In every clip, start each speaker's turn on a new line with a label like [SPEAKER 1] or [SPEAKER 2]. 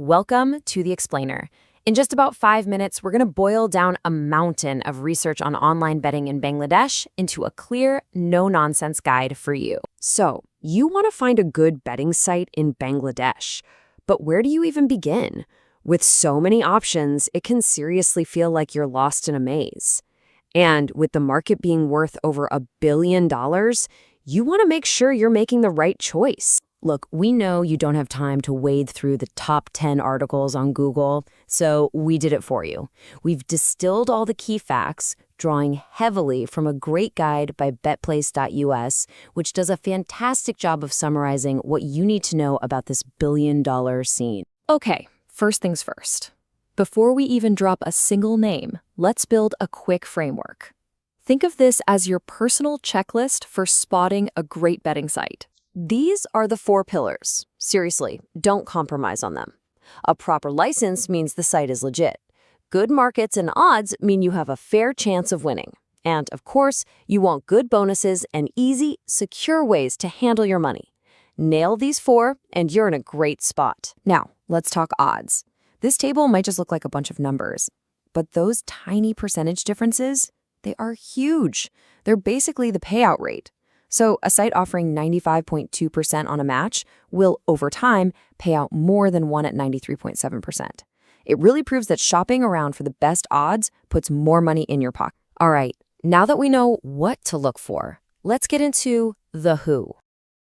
[SPEAKER 1] Welcome to The Explainer. In just about 5 minutes, we're going to boil down a mountain of research on online betting in Bangladesh into a clear, no-nonsense guide for you. So, you want to find a good betting site in Bangladesh, but where do you even begin? With so many options, it can seriously feel like you're lost in a maze. And with the market being worth over $1 billion, you want to make sure you're making the right choice. Look, we know you don't have time to wade through the top 10 articles on Google, so we did it for you. We've distilled all the key facts, drawing heavily from a great guide by betplace.us, which does a fantastic job of summarizing what you need to know about this billion-dollar scene. Okay, first things first. Before we even drop a single name, let's build a quick framework. Think of this as your personal checklist for spotting a great betting site. These are the 4 pillars. Seriously, don't compromise on them. A proper license means the site is legit. Good markets and odds mean you have a fair chance of winning. And, of course, you want good bonuses and easy, secure ways to handle your money. Nail these 4, and you're in a great spot. Now, let's talk odds. This table might just look like a bunch of numbers, but those tiny percentage differences, they are huge. They're basically the payout rate. So a site offering 95.2% on a match will, over time, pay out more than one at 93.7%. It really proves that shopping around for the best odds puts more money in your pocket. All right, now that we know what to look for, let's get into the who.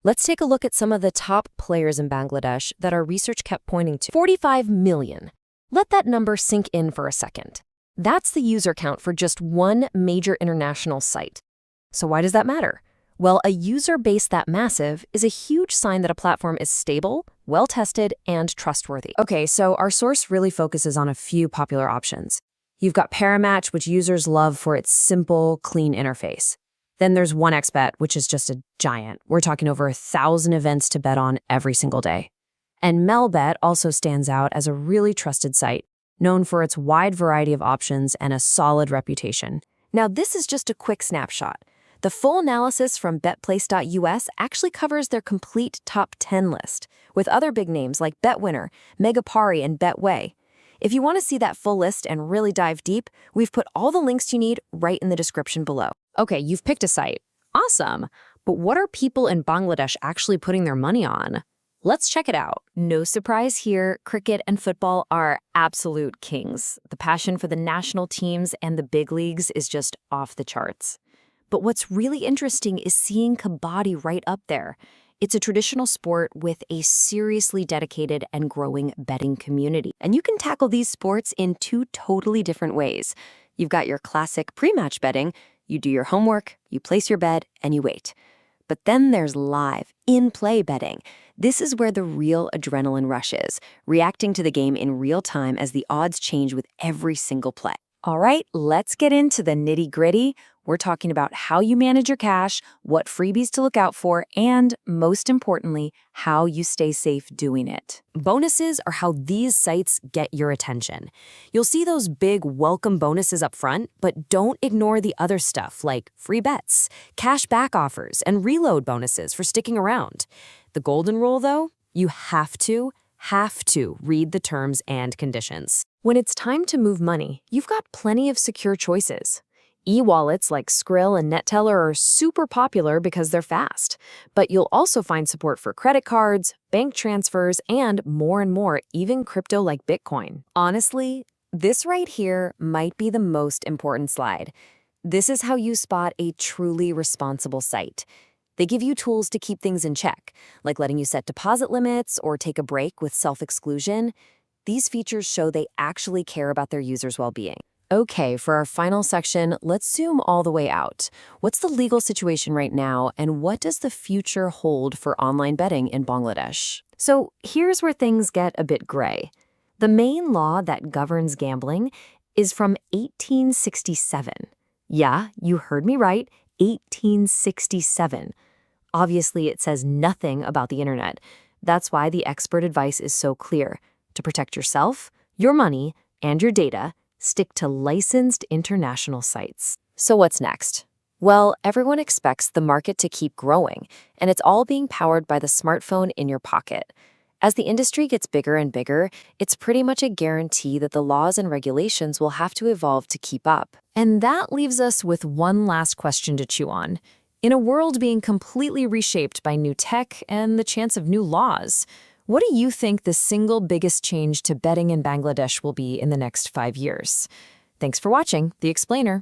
[SPEAKER 1] Let's take a look at some of the top players in Bangladesh that our research kept pointing to. 45 million. Let that number sink in for a second. That's the user count for just one major international site. So why does that matter? Well, a user base that massive is a huge sign that a platform is stable, well-tested, and trustworthy. Okay, so our source really focuses on a few popular options. You've got Parimatch, which users love for its simple, clean interface. Then there's 1xBet, which is just a giant. We're talking over 1,000 events to bet on every single day. And MELbet also stands out as a really trusted site, known for its wide variety of options and a solid reputation. Now, this is just a quick snapshot. The full analysis from betplace.us actually covers their complete top 10 list, with other big names like BetWinner, Megapari, and Betway. If you want to see that full list and really dive deep, we've put all the links you need right in the description below. Okay, you've picked a site. Awesome. But what are people in Bangladesh actually putting their money on? Let's check it out. No surprise here, cricket and football are absolute kings. The passion for the national teams and the big leagues is just off the charts. But what's really interesting is seeing kabaddi right up there. It's a traditional sport with a seriously dedicated and growing betting community. And you can tackle these sports in 2 totally different ways. You've got your classic pre-match betting. You do your homework, you place your bet, and you wait. But then there's live, in-play betting. This is where the real adrenaline rush is, reacting to the game in real time as the odds change with every single play. All right, let's get into the nitty-gritty. We're talking about how you manage your cash, what freebies to look out for, and, most importantly, how you stay safe doing it. Bonuses are how these sites get your attention. You'll see those big welcome bonuses up front, but don't ignore the other stuff like free bets, cash back offers, and reload bonuses for sticking around. The golden rule, though, you have to read the terms and conditions. When it's time to move money, you've got plenty of secure choices. E-wallets like Skrill and Neteller are super popular because they're fast. But you'll also find support for credit cards, bank transfers, and more, even crypto like Bitcoin. Honestly, this right here might be the most important slide. This is how you spot a truly responsible site. They give you tools to keep things in check, like letting you set deposit limits or take a break with self-exclusion. These features show they actually care about their users' well-being. Okay, for our final section, let's zoom all the way out. What's the legal situation right now, and what does the future hold for online betting in Bangladesh? So here's where things get a bit gray. The main law that governs gambling is from 1867. Yeah, you heard me right, 1867. Obviously, it says nothing about the internet. That's why the expert advice is so clear. To protect yourself, your money, and your data, stick to licensed international sites. So what's next? Well, everyone expects the market to keep growing, and it's all being powered by the smartphone in your pocket. As the industry gets bigger and bigger, it's pretty much a guarantee that the laws and regulations will have to evolve to keep up. And that leaves us with one last question to chew on. In a world being completely reshaped by new tech and the chance of new laws, what do you think the single biggest change to betting in Bangladesh will be in the next 5 years? Thanks for watching The Explainer.